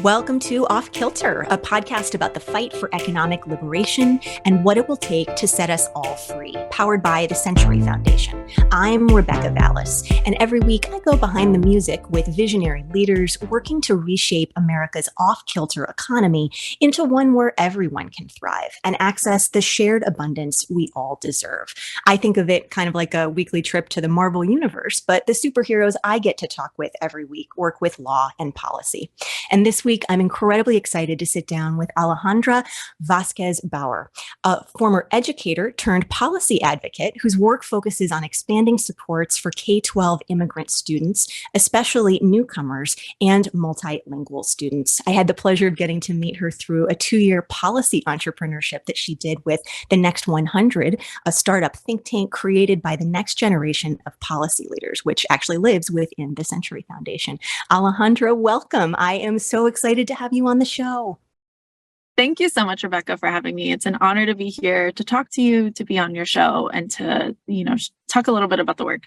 Welcome to Off-Kilter, a podcast about the fight for economic liberation and what it will take to set us all free, powered by the Century Foundation. I'm Rebecca Vallis, and every week I go behind the music with visionary leaders working to reshape America's off-kilter economy into one where everyone can thrive and access the shared abundance we all deserve. I think of it kind of like a weekly trip to the Marvel universe, but the superheroes I get to talk with every week work with law and policy. And this week, I'm incredibly excited to sit down with Alejandra Vazquez-Baur, a former educator-turned-policy advocate whose work focuses on expanding supports for K-12 immigrant students, especially newcomers and multilingual students. I had the pleasure of getting to meet her through a 2-year policy entrepreneurship that she did with the Next 100, a startup think tank created by the next generation of policy leaders, which actually lives within the Century Foundation. Alejandra, welcome. I am so excited to have you on the show. Thank you so much, Rebecca, for having me. It's an honor to be here, to talk to you, to be on your show, and to, talk a little bit about the work.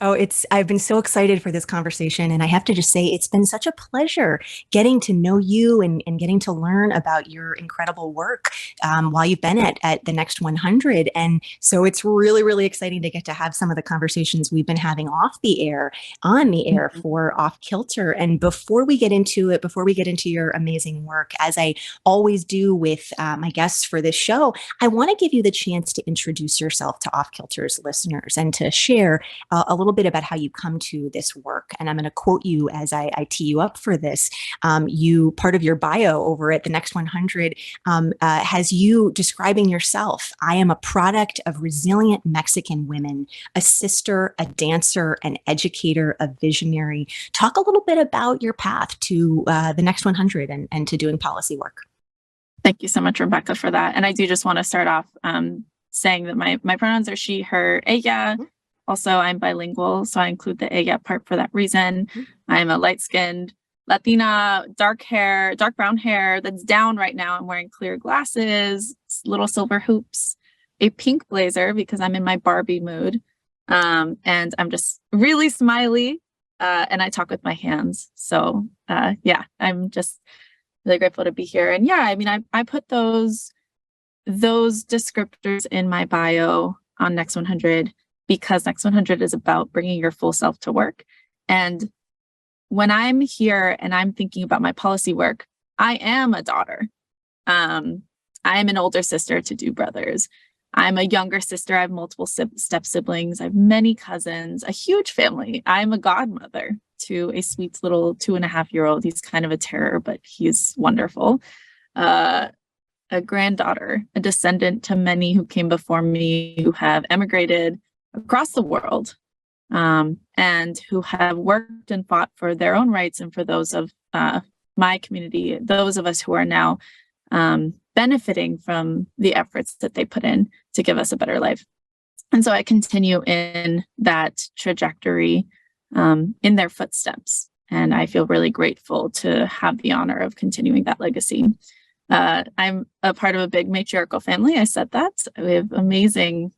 Oh, I've been so excited for this conversation. And I have to just say, it's been such a pleasure getting to know you and getting to learn about your incredible work while you've been at the Next 100. And so it's really, really exciting to get to have some of the conversations we've been having on the air for Off-Kilter. And before we get into it, before we get into your amazing work, as I always do with my guests for this show, I want to give you the chance to introduce yourself to Off-Kilter's listeners and to share a little bit about how you come to this work. And I'm going to quote you as I tee you up for this. Part of your bio over at the Next 100 has you describing yourself. I am a product of resilient Mexican women, a sister, a dancer, an educator, a visionary. Talk a little bit about your path to the Next 100 and to doing policy work. Thank you so much, Rebecca, for that. And I do just want to start off saying that my pronouns are she, her, ella. Mm-hmm. Also, I'm bilingual, so I include the ella part for that reason. Mm-hmm. I'm a light-skinned Latina, dark brown hair that's down right now. I'm wearing clear glasses, little silver hoops, a pink blazer because I'm in my Barbie mood. And I'm just really smiley, and I talk with my hands. So, I'm just really grateful to be here. And I put those descriptors in my bio on Next 100 because Next 100 is about bringing your full self to work. And when I'm here and I'm thinking about my policy work, I am a daughter. I'm an older sister to 2 brothers. I'm a younger sister. I have multiple step siblings. I have many cousins, a huge family. I'm a godmother to a sweet little 2.5-year-old. He's kind of a terror, but he's wonderful. A granddaughter, a descendant to many who came before me who have emigrated across the world, and who have worked and fought for their own rights and for those of my community, those of us who are now benefiting from the efforts that they put in to give us a better life. And so I continue in that trajectory, in their footsteps. And I feel really grateful to have the honor of continuing that legacy. I'm a part of a big matriarchal family. I said that. We have amazing,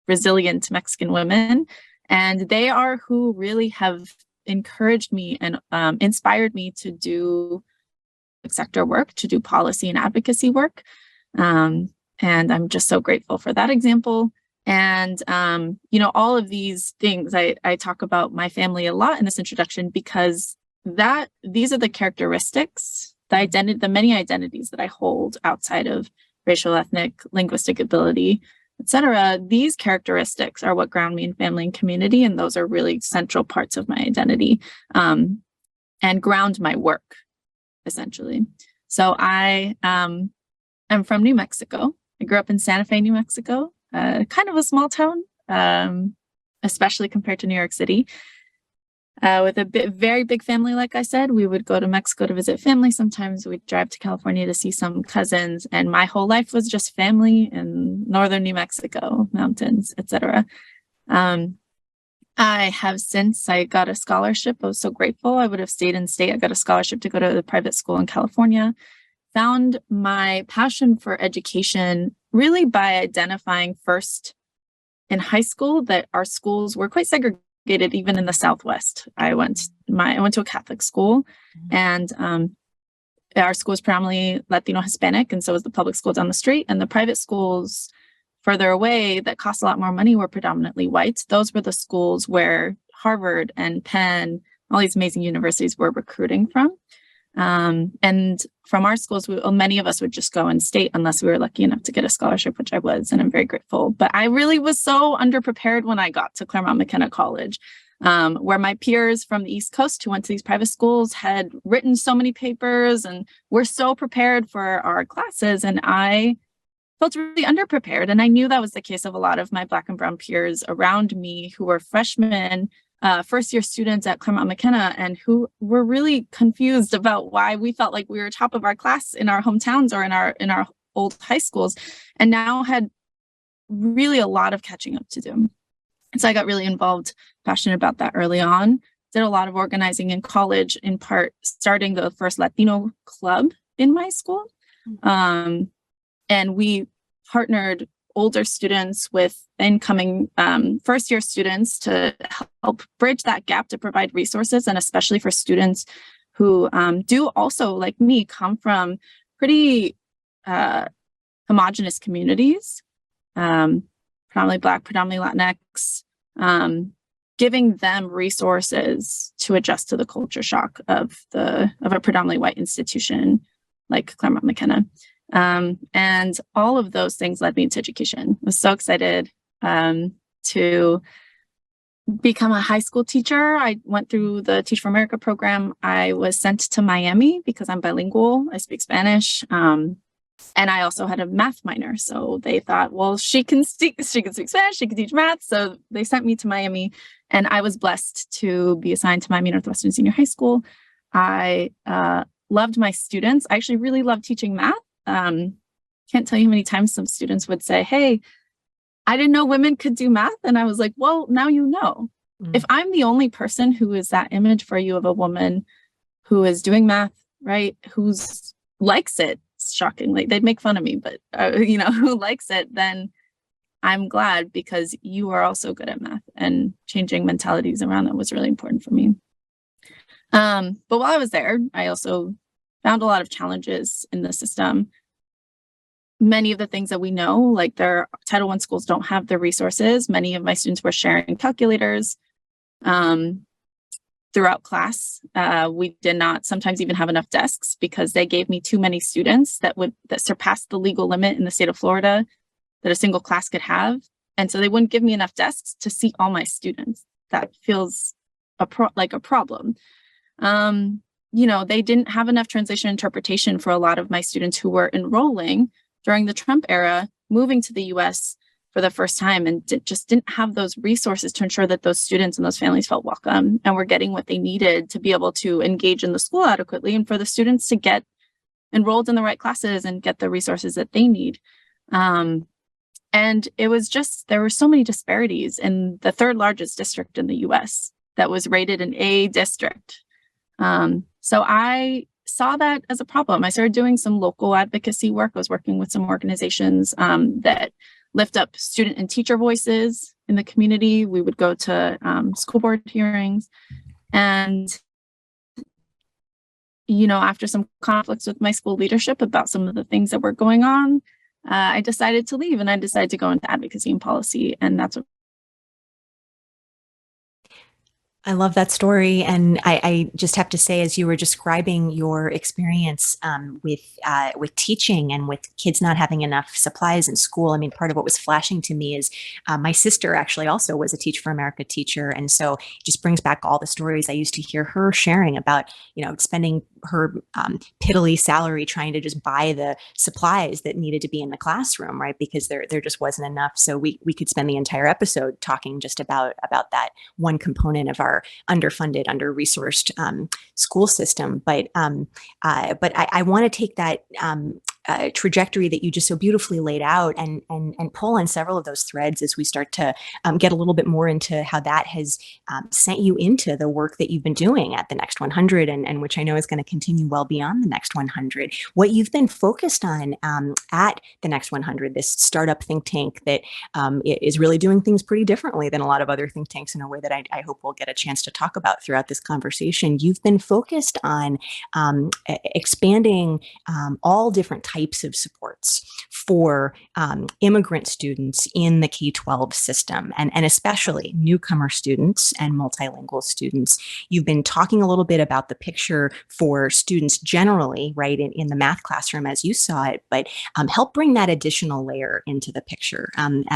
resilient Mexican women, and they are who really have encouraged me and inspired me to do sector work, to do policy and advocacy work. And I'm just so grateful for that example. And, all of these things, I talk about my family a lot in this introduction because these are the characteristics, the many identities that I hold outside of racial, ethnic, linguistic ability, etc. These characteristics are what ground me in family and community, and those are really central parts of my identity, and ground my work, essentially. So I am from New Mexico. I grew up in Santa Fe, New Mexico, kind of a small town, especially compared to New York City. With a very big family, like I said, we would go to Mexico to visit family. Sometimes we'd drive to California to see some cousins. And my whole life was just family in northern New Mexico, mountains, etc. I got a scholarship. I was so grateful. I would have stayed in state. I got a scholarship to go to a private school in California. Found my passion for education really by identifying first in high school that our schools were quite segregated. Even in the Southwest. I went to a Catholic school, and our school is predominantly Latino Hispanic, and so is the public school down the street. And the private schools further away that cost a lot more money were predominantly white. Those were the schools where Harvard and Penn, all these amazing universities were recruiting from. And from our schools, many of us would just go in state unless we were lucky enough to get a scholarship, which I was, and I'm very grateful. But I really was so underprepared when I got to Claremont McKenna College, where my peers from the East Coast who went to these private schools had written so many papers and were so prepared for our classes. And I felt really underprepared. And I knew that was the case of a lot of my Black and Brown peers around me who were freshmen, first-year students at Claremont McKenna, and who were really confused about why we felt like we were top of our class in our hometowns or in our old high schools, and now had really a lot of catching up to do. And so I got really involved, passionate about that early on. Did a lot of organizing in college, in part starting the first Latino club in my school. And we partnered older students with incoming first-year students to help bridge that gap, to provide resources, and especially for students who do also, like me, come from pretty homogenous communities, predominantly Black, predominantly Latinx, giving them resources to adjust to the culture shock of a predominantly white institution like Claremont McKenna. And all of those things led me to education. I was so excited to become a high school teacher. I went through the Teach for America program. I was sent to Miami because I'm bilingual. I speak Spanish. And I also had a math minor. So they thought, well, she can speak Spanish, she can teach math. So they sent me to Miami, and I was blessed to be assigned to Miami Northwestern Senior High School. I loved my students. I actually really loved teaching math. Can't tell you how many times some students would say, hey, I didn't know women could do math. And I was like, well, now you know. If I'm the only person who is that image for you of a woman who is doing math, right, who's likes it, shockingly, they'd make fun of me, but who likes it, then I'm glad, because you are also good at math, and changing mentalities around that was really important for me. But while I was there, I also found a lot of challenges in the system. Many of the things that we know, like their Title I schools don't have the resources. Many of my students were sharing calculators throughout class. We did not sometimes even have enough desks because they gave me too many students that surpassed the legal limit in the state of Florida that a single class could have. And so they wouldn't give me enough desks to seat all my students. That feels like a problem. They didn't have enough translation interpretation for a lot of my students who were enrolling during the Trump era, moving to the US for the first time, and just didn't have those resources to ensure that those students and those families felt welcome and were getting what they needed to be able to engage in the school adequately, and for the students to get enrolled in the right classes and get the resources that they need. And it was just, there were so many disparities in the third largest district in the US that was rated an A district. So I saw that as a problem. I started doing some local advocacy work. I was working with some organizations that lift up student and teacher voices in the community. We would go to school board hearings. And, after some conflicts with my school leadership about some of the things that were going on, I decided to leave, and I decided to go into advocacy and policy. And that's what I love that story. And I just have to say, as you were describing your experience with teaching and with kids not having enough supplies in school, I mean, part of what was flashing to me is my sister actually also was a Teach for America teacher. And so it just brings back all the stories I used to hear her sharing about, spending her piddly salary trying to just buy the supplies that needed to be in the classroom, right? Because there just wasn't enough. So we could spend the entire episode talking just about that one component of our underfunded, under-resourced school system. But I want to take that trajectory that you just so beautifully laid out, and pull on several of those threads as we start to get a little bit more into how that has sent you into the work that you've been doing at the Next 100, and which I know is going to continue well beyond the Next 100. What you've been focused on at the Next 100, this startup think tank that is really doing things pretty differently than a lot of other think tanks in a way that I hope we'll get a chance to talk about throughout this conversation. You've been focused on expanding all different types of supports for immigrant students in the K-12 system, and especially newcomer students and multilingual students. You've been talking a little bit about the picture for students generally, right, in the math classroom as you saw it, but help bring that additional layer into the picture. And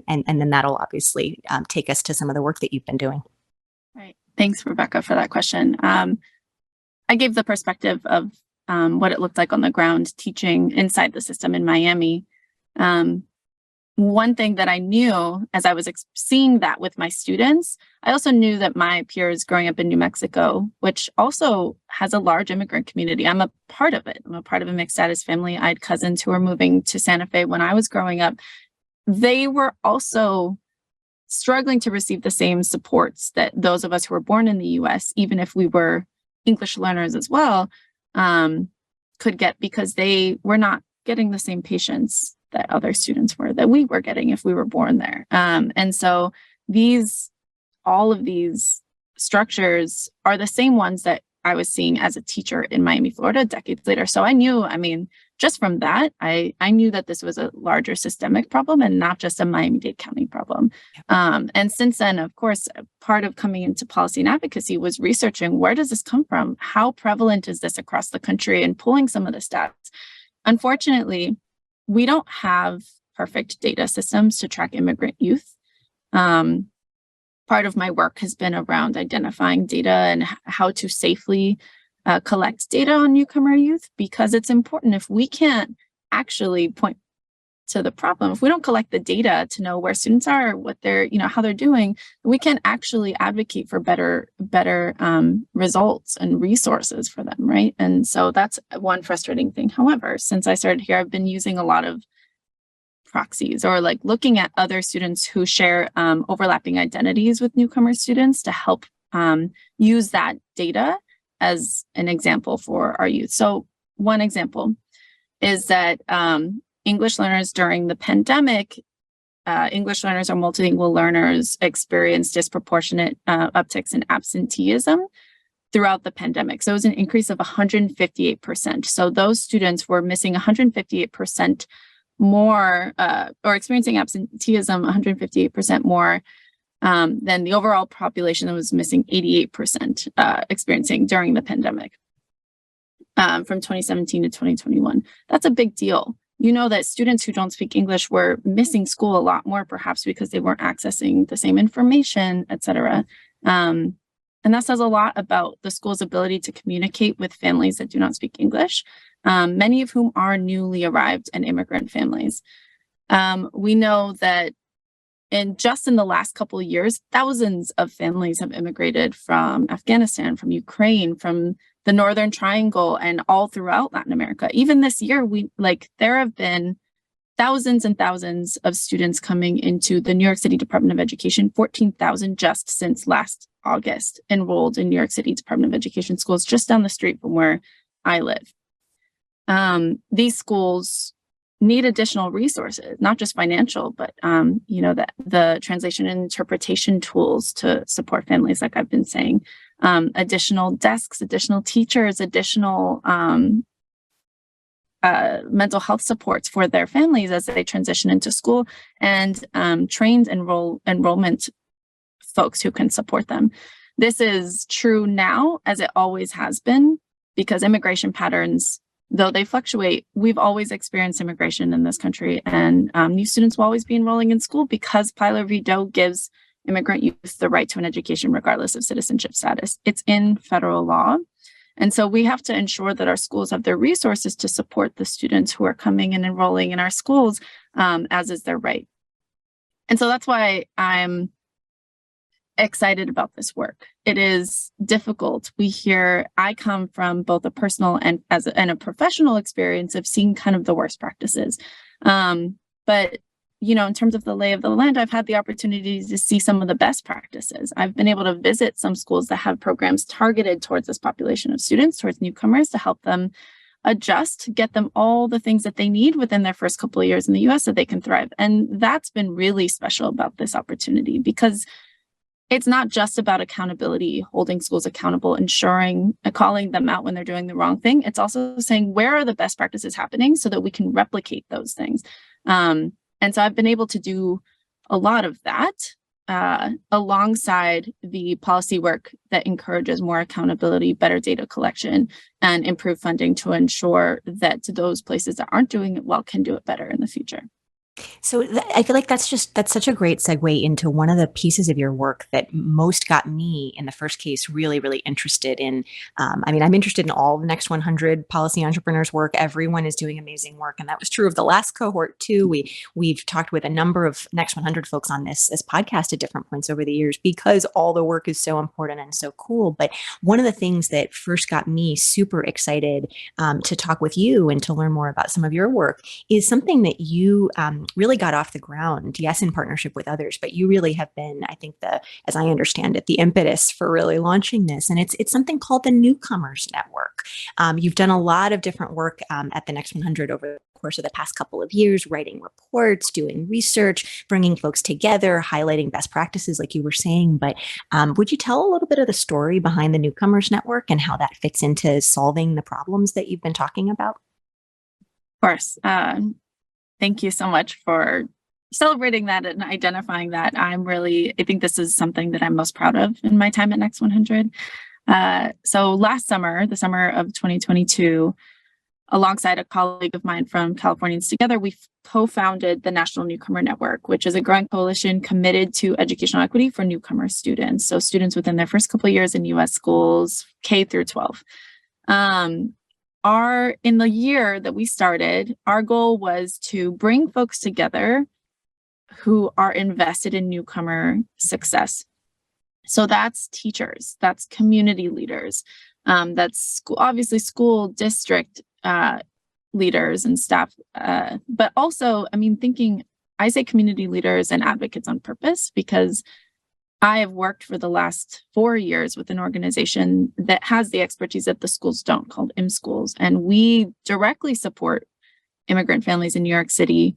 then that'll obviously take us to some of the work that you've been doing. Right. Thanks, Rebecca, for that question. I gave the perspective of what it looked like on the ground teaching inside the system in Miami. One thing that I knew as I was seeing that with my students, I also knew that my peers growing up in New Mexico, which also has a large immigrant community, I'm a part of it. I'm a part of a mixed status family. I had cousins who were moving to Santa Fe when I was growing up. They were also struggling to receive the same supports that those of us who were born in the US, even if we were English learners as well, could get, because they were not getting the same patience that other students were, that we were getting if we were born there. And so all of these structures are the same ones that I was seeing as a teacher in Miami, Florida, decades later. So I knew, just from that, I knew that this was a larger systemic problem and not just a Miami-Dade County problem. And since then, of course, part of coming into policy and advocacy was researching, where does this come from? How prevalent is this across the country, and pulling some of the stats. Unfortunately, we don't have perfect data systems to track immigrant youth. Part of my work has been around identifying data and how to safely collect data on newcomer youth, because it's important. If we can't actually point to the problem, if we don't collect the data to know where students are, what they're, how they're doing, we can actually advocate for better results and resources for them, right? And so that's one frustrating thing. However, since I started here, I've been using a lot of proxies, or like looking at other students who share overlapping identities with newcomer students to help use that data as an example for our youth. So one example is that English learners during the pandemic, English learners or multilingual learners experienced disproportionate upticks in absenteeism throughout the pandemic. So it was an increase of 158%. So those students were missing 158% more, or experiencing absenteeism 158% more than the overall population that was missing 88% experiencing during the pandemic from 2017 to 2021. That's a big deal. You know that students who don't speak English were missing school a lot more, perhaps because they weren't accessing the same information, et cetera. And that says a lot about the school's ability to communicate with families that do not speak English, many of whom are newly arrived and immigrant families. We know that in the last couple of years, thousands of families have immigrated from Afghanistan, from Ukraine, from the Northern Triangle, and all throughout Latin America. Even this year, there have been thousands and thousands of students coming into the New York City Department of Education, 14,000 just since last August enrolled in New York City Department of Education schools just down the street from where I live. These schools need additional resources, not just financial, but the translation and interpretation tools to support families, like I've been saying, additional desks, additional teachers, additional mental health supports for their families as they transition into school, and trained enrollment folks who can support them. This is true now, as it always has been, because immigration patterns, though they fluctuate, we've always experienced immigration in this country, and new students will always be enrolling in school because Pilar v. Doe gives immigrant youth the right to an education regardless of citizenship status. It's in federal law. And so we have to ensure that our schools have the resources to support the students who are coming and enrolling in our schools, as is their right. And so that's why I'm excited about this work. It is difficult. I come from both a personal and a professional experience of seeing kind of the worst practices. But in terms of the lay of the land, I've had the opportunity to see some of the best practices. I've been able to visit some schools that have programs targeted towards this population of students, towards newcomers, to help them adjust, get them all the things that they need within their first couple of years in the US so they can thrive. And that's been really special about this opportunity, because it's not just about accountability, holding schools accountable, ensuring, calling them out when they're doing the wrong thing. It's also saying, where are the best practices happening so that we can replicate those things? And so I've been able to do a lot of that alongside the policy work that encourages more accountability, better data collection, and improved funding to ensure that those places that aren't doing it well can do it better in the future. So I feel like that's such a great segue into one of the pieces of your work that most got me in the first case really, really interested in. I'm interested in all the Next 100 policy entrepreneurs work. Everyone is doing amazing work. And that was true of the last cohort too. We've talked with a number of Next 100 folks on this podcast at different points over the years, because all the work is so important and so cool. But one of the things that first got me super excited to talk with you and to learn more about some of your work is something that you really got off the ground, yes, in partnership with others, but you really have been, I think, as I understand it, the impetus for really launching this. And it's something called the Newcomers Network. You've done a lot of different work at the Next 100 over the course of the past couple of years, writing reports, doing research, bringing folks together, highlighting best practices, like you were saying. But would you tell a little bit of the story behind the Newcomers Network and how that fits into solving the problems that you've been talking about? Of course. Thank you so much for celebrating that and identifying that. I think this is something that I'm most proud of in my time at Next 100. So last summer, the summer of 2022, alongside a colleague of mine from Californians Together, we co-founded the National Newcomer Network, which is a growing coalition committed to educational equity for newcomer students. So students within their first couple of years in U.S. schools, K through 12. In the year that we started, our goal was to bring folks together who are invested in newcomer success. So that's teachers, that's community leaders, that's obviously school district leaders and staff, but also, I say community leaders and advocates on purpose, because I have worked for the last 4 years with an organization that has the expertise that the schools don't, called IMSchools. And we directly support immigrant families in New York City,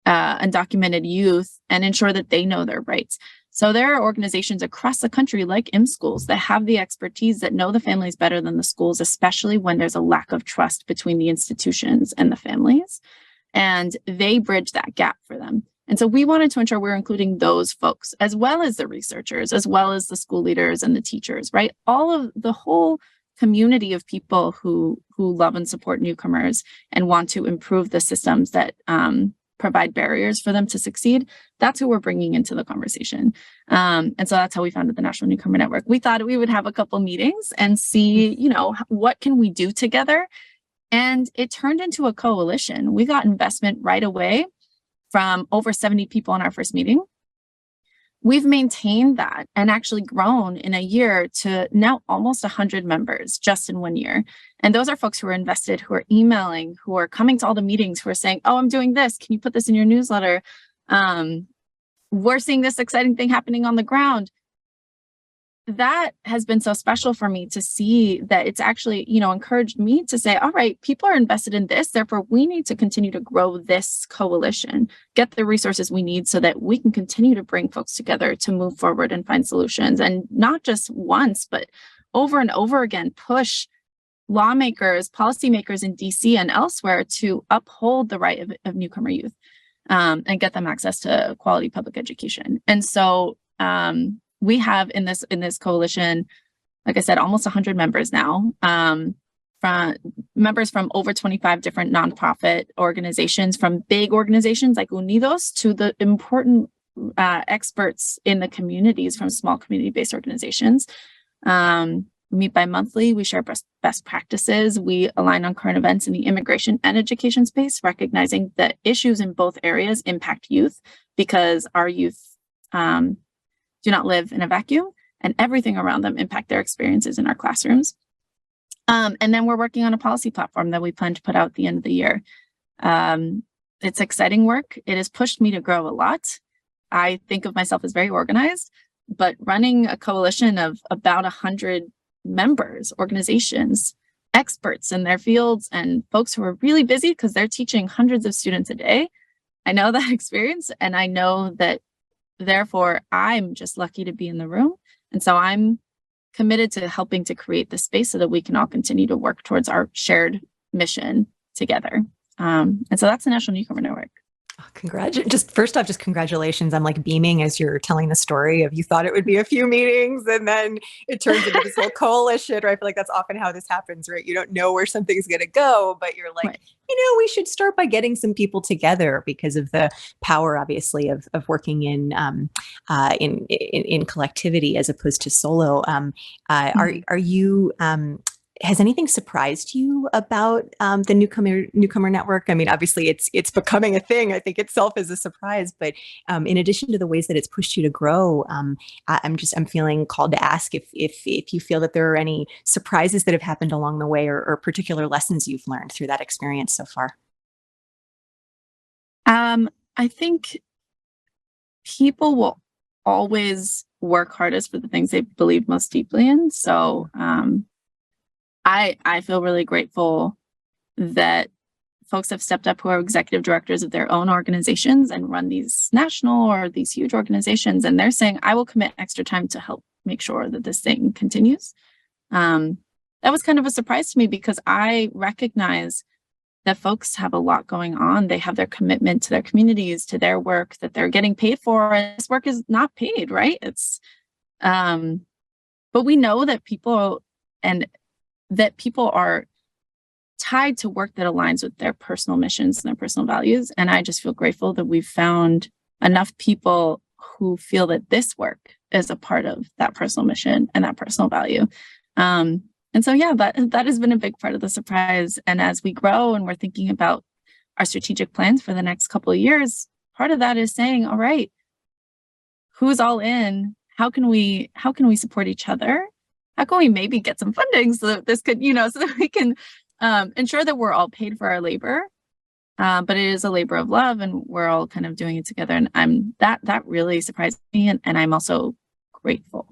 undocumented youth, and ensure that they know their rights. So there are organizations across the country like IMSchools that have the expertise, that know the families better than the schools, especially when there's a lack of trust between the institutions and the families. And they bridge that gap for them. And so we wanted to ensure we're including those folks, as well as the researchers, as well as the school leaders and the teachers, right? All of the whole community of people who love and support newcomers and want to improve the systems that provide barriers for them to succeed. That's who we're bringing into the conversation. And so that's how we founded the National Newcomer Network. We thought we would have a couple meetings and see, what can we do together? And it turned into a coalition. We got investment right away from over 70 people in our first meeting. We've maintained that and actually grown in a year to now almost 100 members just in 1 year. And those are folks who are invested, who are emailing, who are coming to all the meetings, who are saying, oh, I'm doing this. Can you put this in your newsletter? We're seeing this exciting thing happening on the ground. That has been so special for me to see that it's actually, encouraged me to say, all right, people are invested in this. Therefore, we need to continue to grow this coalition, get the resources we need so that we can continue to bring folks together to move forward and find solutions. And not just once, but over and over again, push lawmakers, policymakers in DC and elsewhere to uphold the right of newcomer youth and get them access to quality public education. And so, we have in this coalition, like I said, almost 100 members now, from members from over 25 different nonprofit organizations, from big organizations like Unidos to the important experts in the communities from small community-based organizations. We meet bi-monthly, we share best practices, we align on current events in the immigration and education space, recognizing that issues in both areas impact youth, because our youth do not live in a vacuum, and everything around them impact their experiences in our classrooms. And then we're working on a policy platform that we plan to put out at the end of the year. It's exciting work. It has pushed me to grow a lot. I think of myself as very organized, but running a coalition of about 100 members, organizations, experts in their fields, and folks who are really busy because they're teaching hundreds of students a day. I know that experience, and I know that therefore I'm just lucky to be in the room. And so I'm committed to helping to create the space so that we can all continue to work towards our shared mission together. And so that's the National Newcomer Network. Congratulations. I'm like beaming as you're telling the story of you thought it would be a few meetings and then it turns into this whole coalition, right? I feel like that's often how this happens, right? You don't know where something's going to go, but you're like, right. We should start by getting some people together because of the power, obviously, of working in collectivity as opposed to solo. Are you? Has anything surprised you about the newcomer network? I mean, obviously, it's becoming a thing. I think itself is a surprise, but in addition to the ways that it's pushed you to grow, I'm feeling called to ask if you feel that there are any surprises that have happened along the way, or particular lessons you've learned through that experience so far. I think people will always work hardest for the things they believe most deeply in. So. I feel really grateful that folks have stepped up who are executive directors of their own organizations and run these national or these huge organizations. And they're saying, I will commit extra time to help make sure that this thing continues. That was kind of a surprise to me because I recognize that folks have a lot going on. They have their commitment to their communities, to their work that they're getting paid for. And this work is not paid, right? But we know that people are tied to work that aligns with their personal missions and their personal values. And I just feel grateful that we've found enough people who feel that this work is a part of that personal mission and that personal value. And so, yeah, that has been a big part of the surprise. And as we grow and we're thinking about our strategic plans for the next couple of years, part of that is saying, all right, who's all in? How can we support each other? How can we maybe get some funding so that this could, so that we can ensure that we're all paid for our labor, but it is a labor of love, and we're all kind of doing it together. And that really surprised me, and I'm also grateful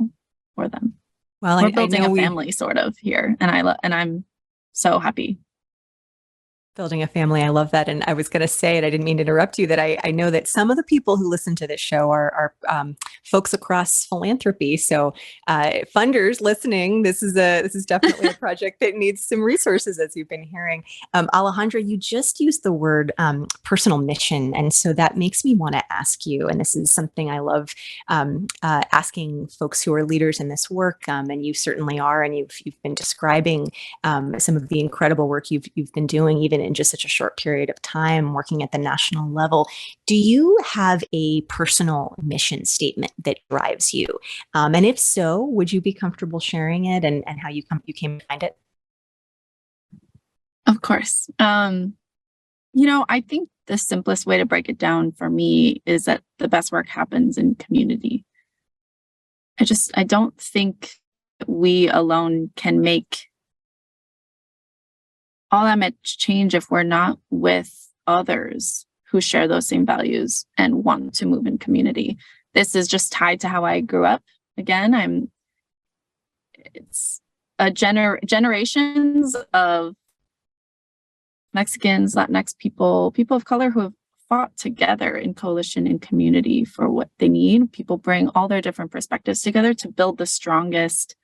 for them. Well, we're building a family sort of here, and I'm so happy. Building a family. I love that. And I was going to say, and I didn't mean to interrupt you, that I know that some of the people who listen to this show are folks across philanthropy. So funders listening, this is definitely a project that needs some resources, as you've been hearing. Alejandra, you just used the word personal mission. And so that makes me want to ask you, and this is something I love asking folks who are leaders in this work, and you certainly are, and you've been describing some of the incredible work you've been doing, even in just such a short period of time working at the national level. Do you have a personal mission statement that drives you? And if so, would you be comfortable sharing it and how you came to find it? Of course. I think the simplest way to break it down for me is that the best work happens in community. I don't think we alone can make all that much change if we're not with others who share those same values and want to move in community. This is just tied to how I grew up. Again, it's a generations of Mexicans, Latinx people of color who have fought together in coalition and community for what they need. People bring all their different perspectives together to build the strongest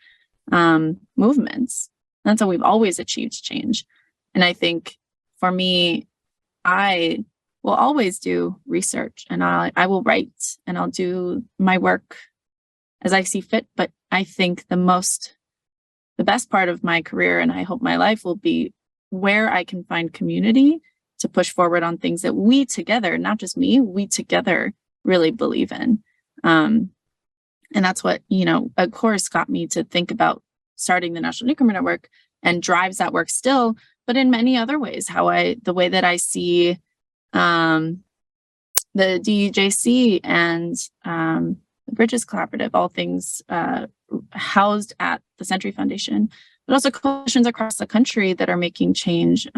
movements. That's how we've always achieved change. And I think for me, I will always do research, and I will write, and I'll do my work as I see fit. But I think the best part of my career, and I hope my life, will be where I can find community to push forward on things that we together, not just me, we together really believe in. And that's what, of course, got me to think about starting the National Newcomer Network, and drives that work still, but in many other ways, the way that I see the DEJC and the Bridges Collaborative, all things housed at the Century Foundation, but also coalitions across the country that are making change.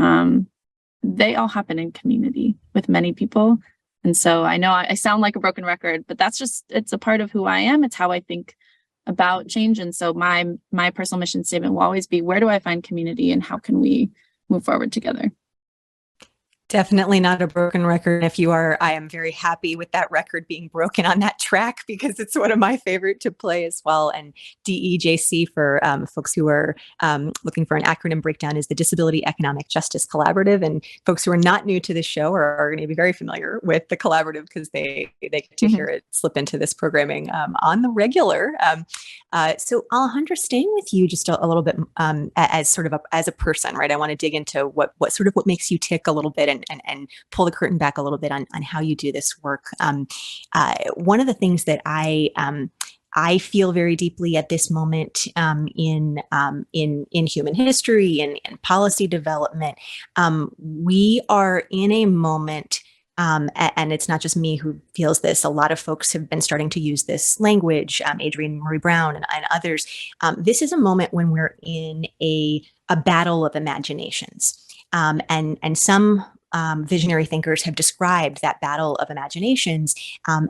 They all happen in community with many people. And so I know I sound like a broken record, but it's a part of who I am. It's how I think about change. And so my personal mission statement will always be, where do I find community and how can we move forward together? Definitely not a broken record. If you are, I am very happy with that record being broken on that track because it's one of my favorite to play as well. And DEJC, for folks who are looking for an acronym breakdown, is the Disability Economic Justice Collaborative. And folks who are not new to this show are going to be very familiar with the collaborative because they get to hear it slip into this programming on the regular. So Alejandra, staying with you just a little bit as sort of as a person, right? I want to dig into what makes you tick a little bit and pull the curtain back a little bit on how you do this work. One of the things that I feel very deeply at this moment in human history and policy development, we are in a moment. And it's not just me who feels this. A lot of folks have been starting to use this language, Adrienne Maree Brown and others. This is a moment when we're in a battle of imaginations. And some visionary thinkers have described that battle of imaginations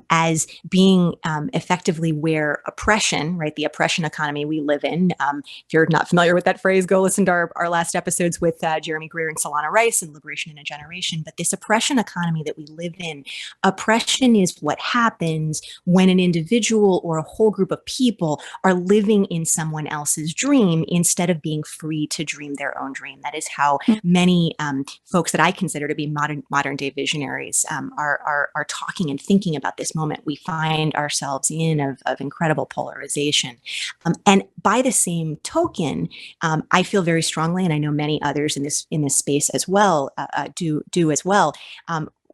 as being effectively where oppression, right, the oppression economy we live in. If you're not familiar with that phrase, go listen to our last episodes with Jeremy Greer and Solana Rice and Liberation in a Generation. But this oppression economy that we live in, oppression is what happens when an individual or a whole group of people are living in someone else's dream instead of being free to dream their own dream. That is how many folks that I consider to be modern day visionaries are talking and thinking about this moment we find ourselves in of incredible polarization. And by the same token, I feel very strongly, and I know many others in this space as well do as well.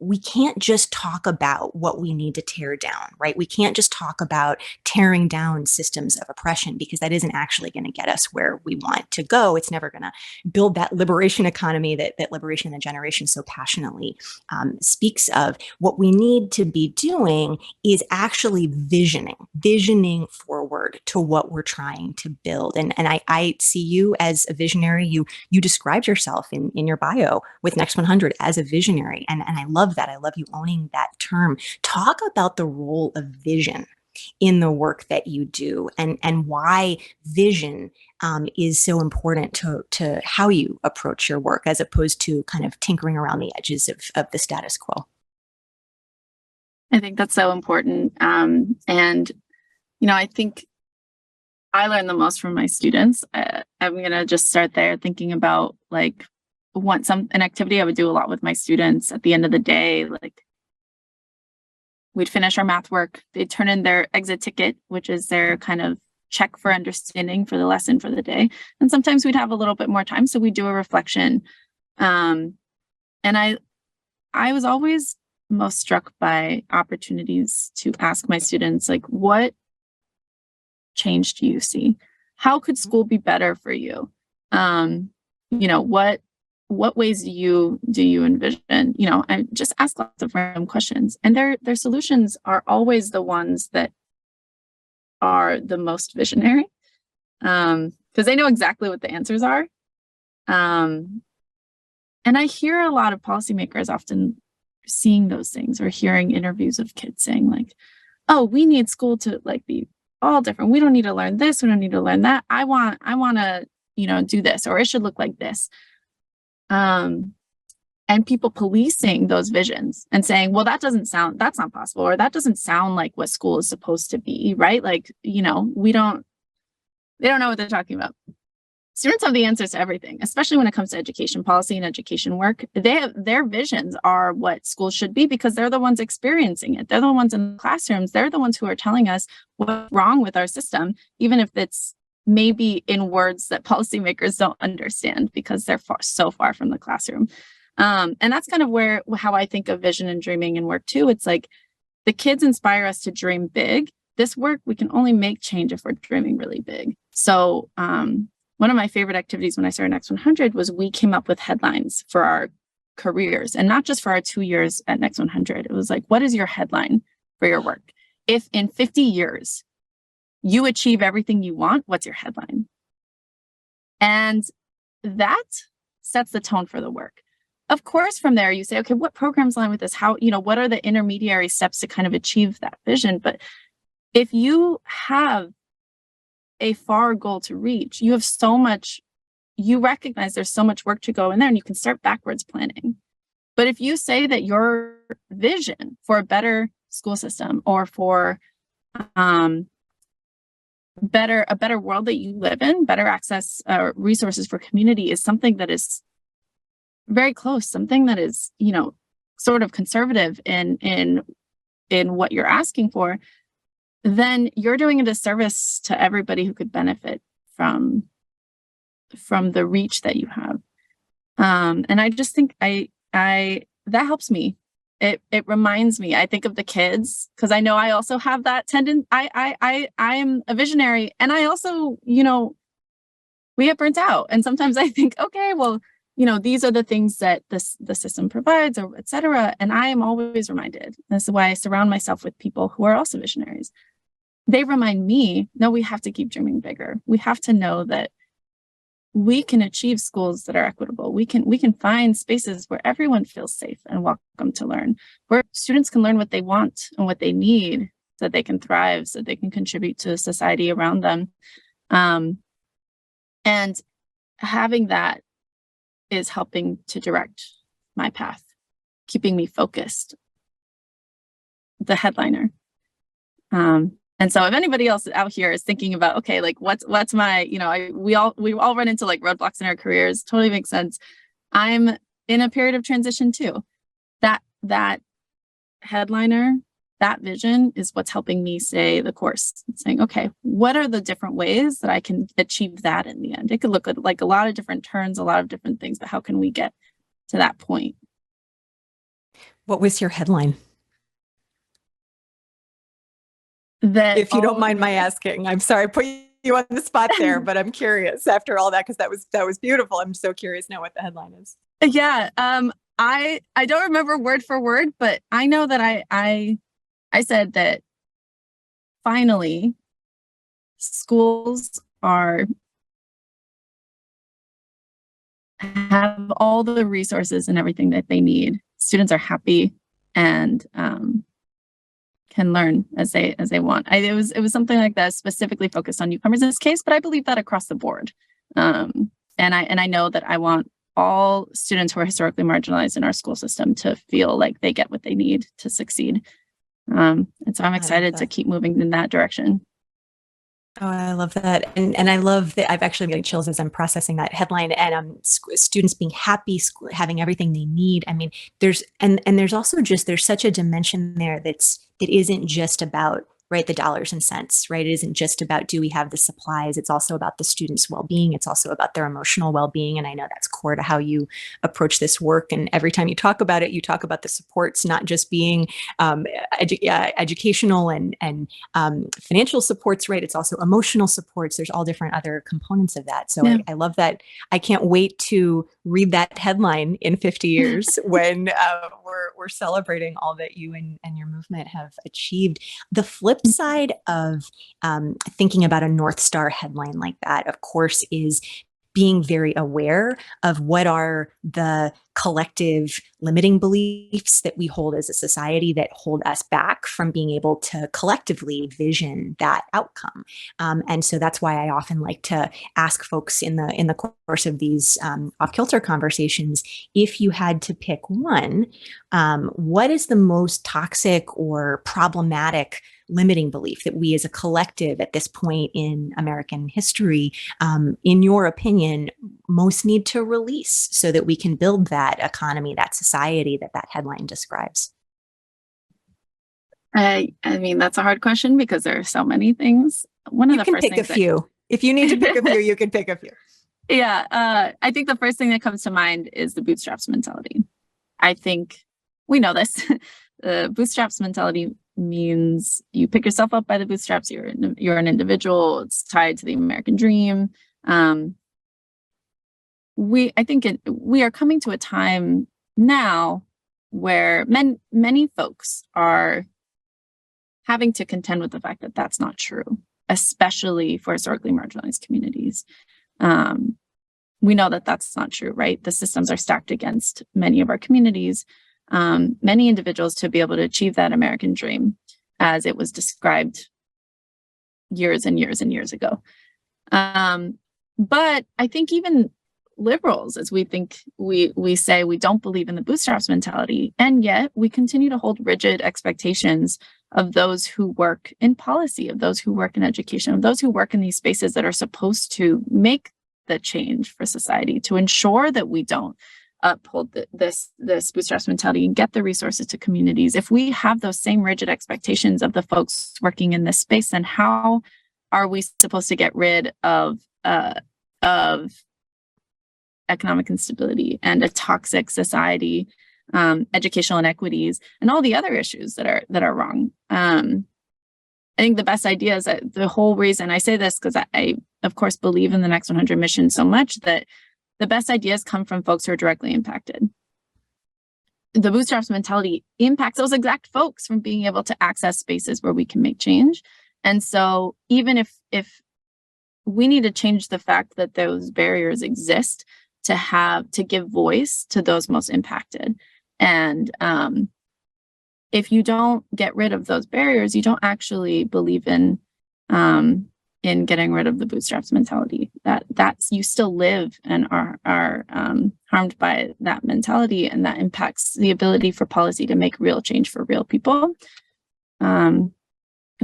We can't just talk about what we need to tear down, right? We can't just talk about tearing down systems of oppression because that isn't actually going to get us where we want to go. It's never going to build that liberation economy that Liberation in the Generation so passionately speaks of. What we need to be doing is actually visioning forward to what we're trying to build. And I see you as a visionary. You described yourself in your bio with Next 100 as a visionary. And I love that. I love you owning that term. Talk about the role of vision in the work that you do and why vision is so important to how you approach your work as opposed to kind of tinkering around the edges of the status quo. I think that's so important. And, I think I learn the most from my students. I'm going to just start there thinking about an activity I would do a lot with my students at the end of the day. Like, we'd finish our math work, they'd turn in their exit ticket, which is their kind of check for understanding for the lesson for the day. And sometimes we'd have a little bit more time, so we'd do a reflection. And I was always most struck by opportunities to ask my students, like, what change do you see? How could school be better for you? What ways do you envision? And just ask lots of random questions. And their solutions are always the ones that are the most visionary, because they know exactly what the answers are. And I hear a lot of policymakers often seeing those things or hearing interviews of kids saying like, oh, we need school to be all different. We don't need to learn this. We don't need to learn that. I want to, do this, or it should look like this. And people policing those visions and saying, well, that's not possible, or that doesn't sound like what school is supposed to be, right? They don't know what they're talking about. Students have the answers to everything, especially when it comes to education policy and education work. Their visions are what schools should be because they're the ones experiencing it. They're the ones in the classrooms. They're the ones who are telling us what's wrong with our system, even if it's maybe in words that policymakers don't understand because they're so far from the classroom. And that's kind of how I think of vision and dreaming and work too. It's like the kids inspire us to dream big. This work, we can only make change if we're dreaming really big. So one of my favorite activities when I started Next 100 was we came up with headlines for our careers, and not just for our 2 years at Next 100. It was like, what is your headline for your work? if in 50 years you achieve everything you want, what's your headline? And that sets the tone for the work. Of course, from there, you say, okay, what programs align with this? How, what are the intermediary steps to kind of achieve that vision? But if you have a far goal to reach, you have so much, you recognize there's so much work to go in there, and you can start backwards planning. But if you say that your vision for a better school system or for a better world that you live in, better access resources for community is something that is very close, something that is, sort of conservative in what you're asking for, then you're doing a disservice to everybody who could benefit from the reach that you have. And I just think I that helps me. It reminds me. I think of the kids because I know I also have that tendency. I am a visionary, and I also, we get burnt out. And sometimes I think, okay, well, these are the things that the system provides, or et cetera. And I am always reminded. This is why I surround myself with people who are also visionaries. They remind me, no, we have to keep dreaming bigger. We have to know that we can achieve schools that are equitable. We can find spaces where everyone feels safe and welcome to learn, where students can learn what they want and what they need so that they can thrive, so they can contribute to society around them. And having that is helping to direct my path, keeping me focused, the headliner. And so if anybody else out here is thinking about, okay, like what's my, we all run into like roadblocks in our careers, totally makes sense. I'm in a period of transition too. That headliner, that vision is what's helping me stay the course. It's saying, okay, what are the different ways that I can achieve that in the end? It could look like a lot of different turns, a lot of different things, but how can we get to that point? What was your headline? That, if you don't mind my asking, I'm sorry, I put you on the spot there, but I'm curious after all that, because that was beautiful. I'm so curious now what the headline is. Yeah. I don't remember word for word, but I know that I said that finally schools have all the resources and everything that they need. Students are happy and can learn as they want. It was something like that, specifically focused on newcomers in this case, but I believe that across the board. And I know that I want all students who are historically marginalized in our school system to feel like they get what they need to succeed. And so I'm excited to keep moving in that direction. Oh, I love that. And I love that I've actually getting chills as I'm processing that headline, and students being happy, having everything they need. I mean, there's also just, there's such a dimension there that isn't just about, right, the dollars and cents, right? It isn't just about, do we have the supplies? It's also about the students' well-being. It's also about their emotional well-being. And I know that's core to how you approach this work. And every time you talk about it, you talk about the supports, not just being educational and financial supports, right? It's also emotional supports. There's all different other components of that. So yeah. I love that. I can't wait to read that headline in 50 years when we're celebrating all that you and your movement have achieved. The flip side of thinking about a North Star headline like that, of course, is being very aware of what are the collective limiting beliefs that we hold as a society that hold us back from being able to collectively vision that outcome. And so that's why I often like to ask folks in the course of these off-kilter conversations, if you had to pick one, what is the most toxic or problematic limiting belief that we as a collective at this point in American history, in your opinion, most need to release so that we can build that economy, that society that headline describes? I mean, that's a hard question because there are so many things. You can pick a few. If you need to pick a few, you can pick a few. Yeah. I think the first thing that comes to mind is the bootstraps mentality. I think we know this. The bootstraps mentality means you pick yourself up by the bootstraps. You're an individual. It's tied to the American dream. We are coming to a time now where many folks are having to contend with the fact that that's not true, especially for historically marginalized communities. We know that that's not true, right? The systems are stacked against many of our communities, many individuals, to be able to achieve that American dream as it was described years and years and years ago. But I think even liberals, as we say we don't believe in the bootstraps mentality, and yet we continue to hold rigid expectations of those who work in policy, of those who work in education, of those who work in these spaces that are supposed to make the change for society, to ensure that we don't uphold this bootstraps mentality and get the resources to communities. If we have those same rigid expectations of the folks working in this space, then how are we supposed to get rid of economic instability and a toxic society, educational inequities, and all the other issues that are wrong? I think the best idea is that the whole reason I say this, because I of course believe in the Next 100 mission so much, that the best ideas come from folks who are directly impacted. The bootstraps mentality impacts those exact folks from being able to access spaces where we can make change. And so even if we need to change the fact that those barriers exist to give voice to those most impacted. And if you don't get rid of those barriers, you don't actually believe in getting rid of the bootstraps mentality. That's you still live and are harmed by that mentality, and that impacts the ability for policy to make real change for real people. And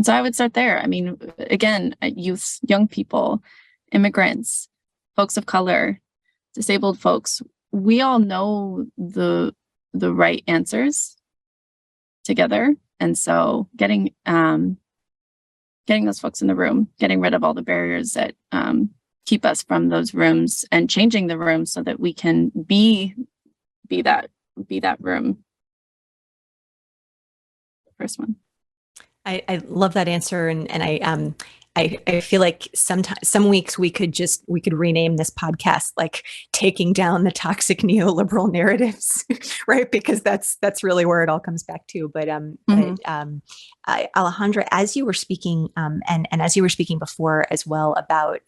so I would start there. I mean, again, youth, young people, immigrants, folks of color, disabled folks, we all know the right answers together. And so getting those folks in the room, getting rid of all the barriers that keep us from those rooms, and changing the room so that we can be that room. First one. I love that answer, and I feel like some weeks we could rename this podcast like "Taking Down the Toxic Neoliberal Narratives," right? Because that's really where it all comes back to. But Alejandra, as you were speaking, and as you were speaking before as well about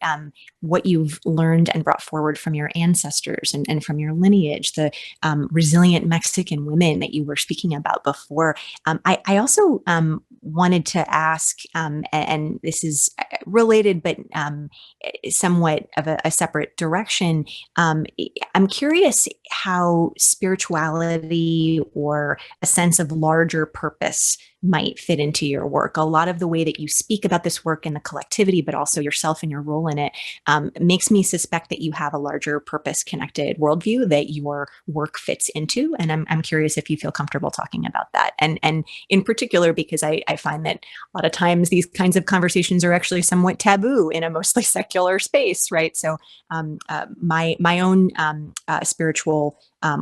what you've learned and brought forward from your ancestors and from your lineage, the resilient Mexican women that you were speaking about before, I also wanted to ask, and this is related, but somewhat of a separate direction. I'm curious how spirituality or a sense of larger purpose might fit into your work. A lot of the way that you speak about this work in the collectivity, but also yourself and your role in it, makes me suspect that you have a larger purpose-connected worldview that your work fits into. And I'm curious if you feel comfortable talking about that. And in particular, because I find that a lot of times these kinds of conversations are actually somewhat taboo in a mostly secular space, right? So my own spiritual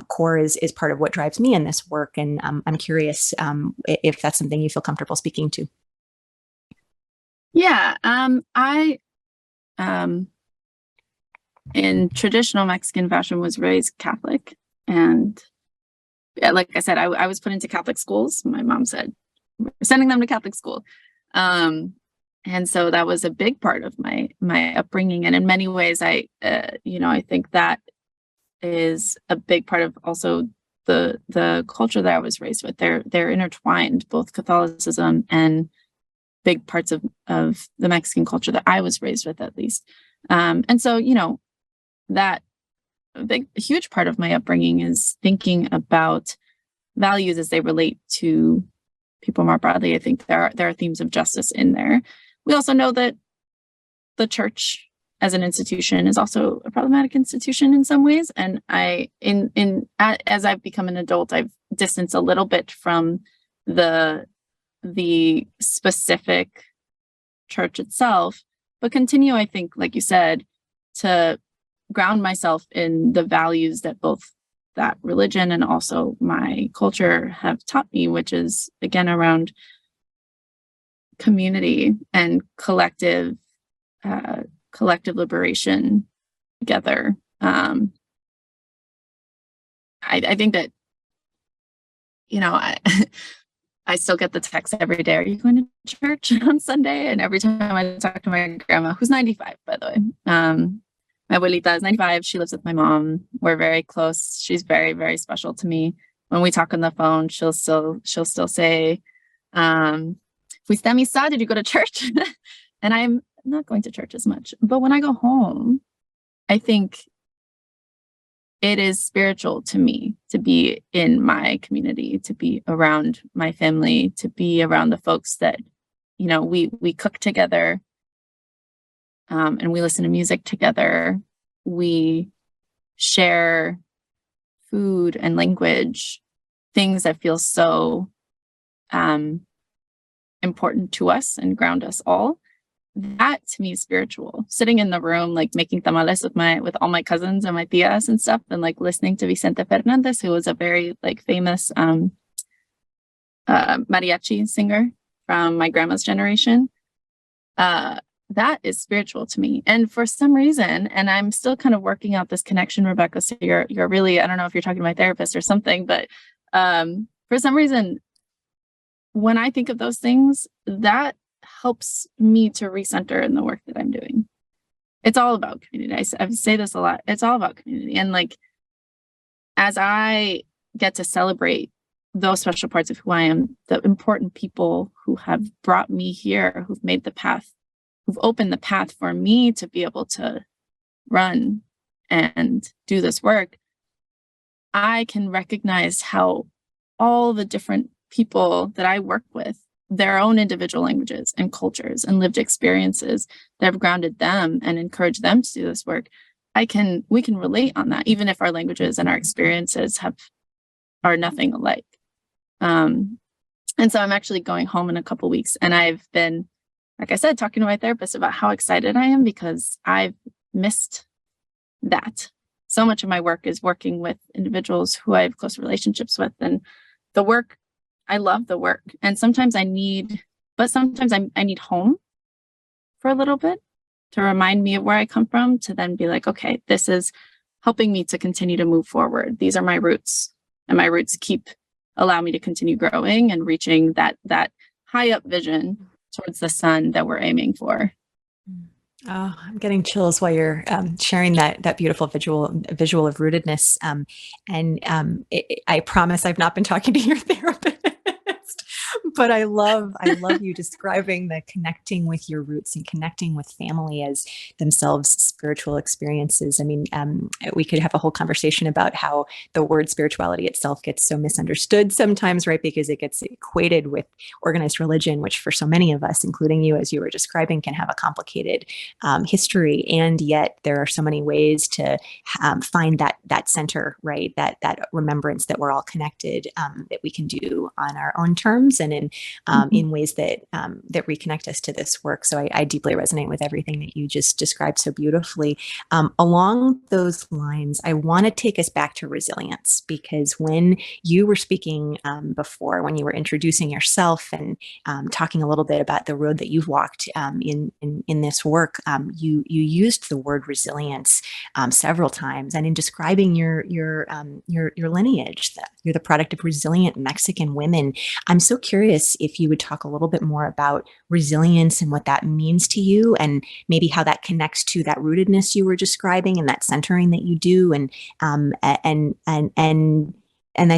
core is part of what drives me in this work. And I'm curious if that's something you feel comfortable speaking to. Yeah, I in traditional Mexican fashion was raised Catholic, and like I said, I was put into Catholic schools. My mom said, "We're sending them to Catholic school," and so that was a big part of my upbringing. And in many ways, I think that is a big part of also the culture that I was raised with. They're intertwined, both Catholicism and big parts of the Mexican culture that I was raised with, at least. And so, that a huge part of my upbringing is thinking about values as they relate to people more broadly. I think there are themes of justice in there. We also know that the church as an institution is also a problematic institution in some ways. And as I've become an adult, I've distanced a little bit from the specific church itself, but continue, I think, like you said, to ground myself in the values that both that religion and also my culture have taught me, which is, again, around community and collective liberation together. I think that, I still get the text every day, are you going to church on Sunday? And every time I talk to my grandma, who's 95, by the way, my abuelita is 95. She lives with my mom. We're very close. She's very, very special to me. When we talk on the phone, she'll still say, fuiste a misa? Did you go to church? And I'm not going to church as much. But when I go home, I think it is spiritual to me to be in my community, to be around my family, to be around the folks that, we cook together, and we listen to music together. We share food and language, things that feel so important to us and ground us all. That to me is spiritual. Sitting in the room, like making tamales with all my cousins and my tias and stuff, and like listening to Vicente Fernandez, who was a very like famous mariachi singer from my grandma's generation. That is spiritual to me. And for some reason, and I'm still kind of working out this connection, Rebecca, so you're really, I don't know if you're talking to my therapist or something, but for some reason, when I think of those things, that helps me to recenter in the work that I'm doing. It's all about community. I say this a lot. It's all about community. And like, as I get to celebrate those special parts of who I am, the important people who have brought me here, who've made the path, who've opened the path for me to be able to run and do this work, I can recognize how all the different people that I work with, their own individual languages and cultures and lived experiences that have grounded them and encouraged them to do this work. We can relate on that, even if our languages and our experiences are nothing alike. And so I'm actually going home in a couple weeks, and I've been, like I said, talking to my therapist about how excited I am because I've missed that. So much of my work is working with individuals who I have close relationships with, and the work, I love the work. And sometimes I need home for a little bit to remind me of where I come from, to then be like, okay, this is helping me to continue to move forward. These are my roots, and my roots allow me to continue growing and reaching that high up vision towards the sun that we're aiming for. Oh, I'm getting chills while you're sharing that beautiful visual of rootedness. I promise I've not been talking to your therapist, but I love you describing the connecting with your roots and connecting with family as themselves spiritual experiences. I mean, we could have a whole conversation about how the word spirituality itself gets so misunderstood sometimes, right? Because it gets equated with organized religion, which for so many of us, including you, as you were describing, can have a complicated history. And yet there are so many ways to find that center, right? That remembrance that we're all connected, that we can do on our own terms and in ways that reconnect us to this work. So I deeply resonate with everything that you just described so beautifully. Along those lines, I want to take us back to resilience, because when you were speaking before, when you were introducing yourself and talking a little bit about the road that you've walked in this work, you used the word resilience several times, and in describing your lineage, that you're the product of resilient Mexican women. I'm so curious if you would talk a little bit more about resilience and what that means to you, and maybe how that connects to that rootedness you were describing and that centering that you do, and I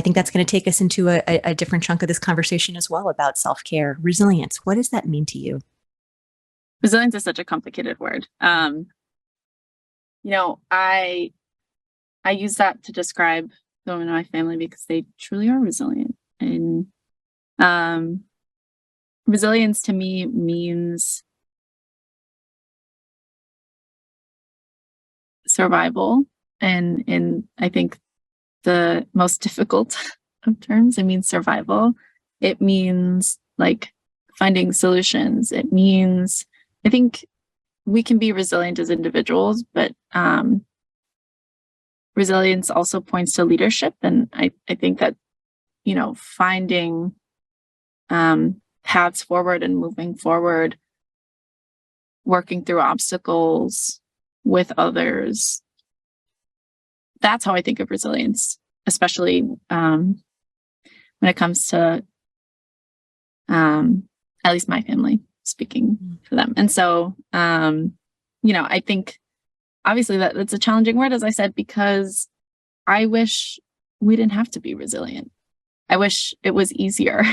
think that's going to take us into a different chunk of this conversation as well about self-care. Resilience, what does that mean to you? Resilience is such a complicated word. I use that to describe the women in my family because they truly are resilient. And resilience to me means survival. And in, I think, the most difficult of terms, it means survival. It means like finding solutions. It means, I think we can be resilient as individuals, but resilience also points to leadership. And I think that, finding paths forward and moving forward, working through obstacles with others, that's how I think of resilience, especially when it comes to at least my family, speaking for them. And so, I think obviously that's a challenging word, as I said, because I wish we didn't have to be resilient. I wish it was easier.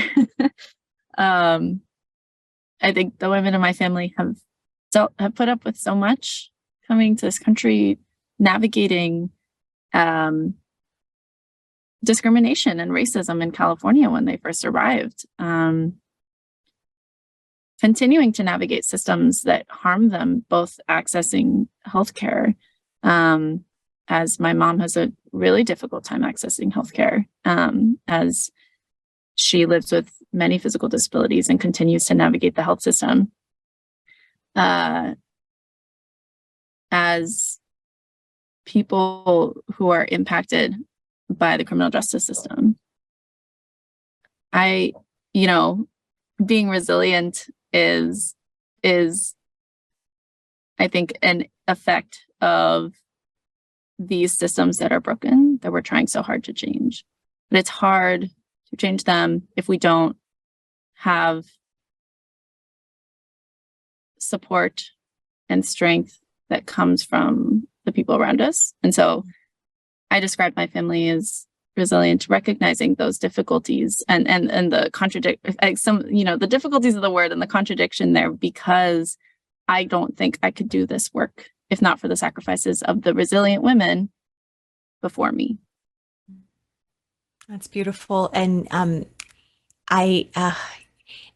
I think the women in my family have put up with so much coming to this country, navigating discrimination and racism in California when they first arrived, continuing to navigate systems that harm them, both accessing healthcare, as my mom has a really difficult time accessing healthcare, as she lives with many physical disabilities and continues to navigate the health system. As people who are impacted by the criminal justice system, being resilient is I think an effect of these systems that are broken, that we're trying so hard to change. But it's hard to change them if we don't have support and strength that comes from the people around us. And so I describe my family as resilient, recognizing those difficulties and the the difficulties of the word and the contradiction there, because I don't think I could do this work if not for the sacrifices of the resilient women before me. That's beautiful. And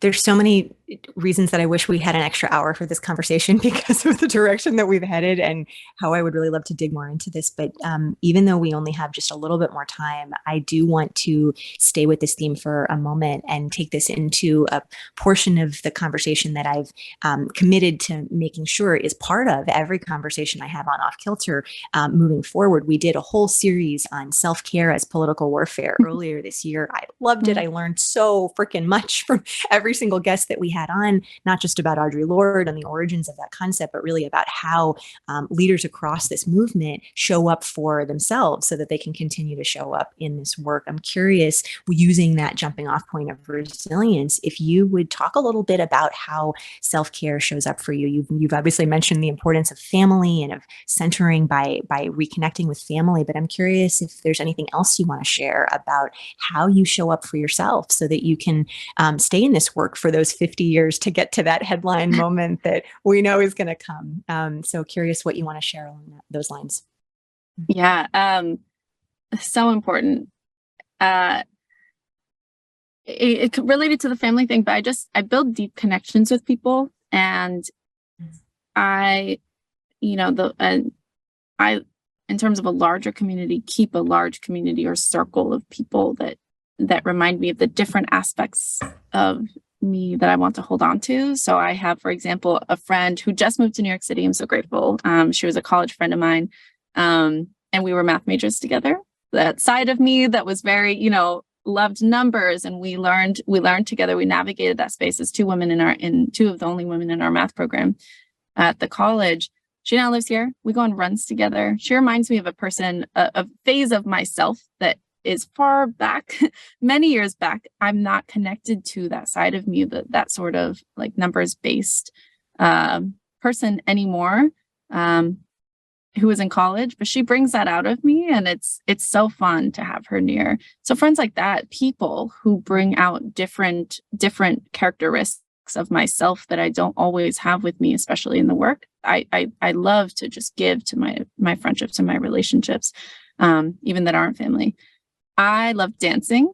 there's so many reasons that I wish we had an extra hour for this conversation because of the direction that we've headed and how I would really love to dig more into this. But even though we only have just a little bit more time, I do want to stay with this theme for a moment and take this into a portion of the conversation that I've committed to making sure is part of every conversation I have on Off-Kilter moving forward. We did a whole series on self-care as political warfare earlier this year. I loved it. I learned so freaking much from every single guest that we had on, not just about Audre Lorde and the origins of that concept, but really about how leaders across this movement show up for themselves so that they can continue to show up in this work. I'm curious, using that jumping off point of resilience, if you would talk a little bit about how self-care shows up for you. You've obviously mentioned the importance of family and of centering by reconnecting with family, but I'm curious if there's anything else you want to share about how you show up for yourself so that you can stay in this work for those 50 years to get to that headline moment that we know is going to come. So curious what you want to share along those lines. Yeah, so important. It related to the family thing, but I build deep connections with people, and I, in terms of a larger community, keep a large community or circle of people that remind me of the different aspects of me that I want to hold on to. So I have, for example, a friend who just moved to New York City. I'm so grateful. She was a college friend of mine, and we were math majors together. That side of me that was very, loved numbers, and we learned together. We navigated that space as two of the only women in our math program at the college. She now lives here. We go on runs together. She reminds me of a person, a phase of myself that is far back, many years back. I'm not connected to that side of me, that sort of like numbers based person anymore, who is in college, but she brings that out of me, and it's so fun to have her near. So friends like that, people who bring out different characteristics of myself that I don't always have with me, especially in the work. I love to just give to my friendships and my relationships, even that aren't family. I love dancing.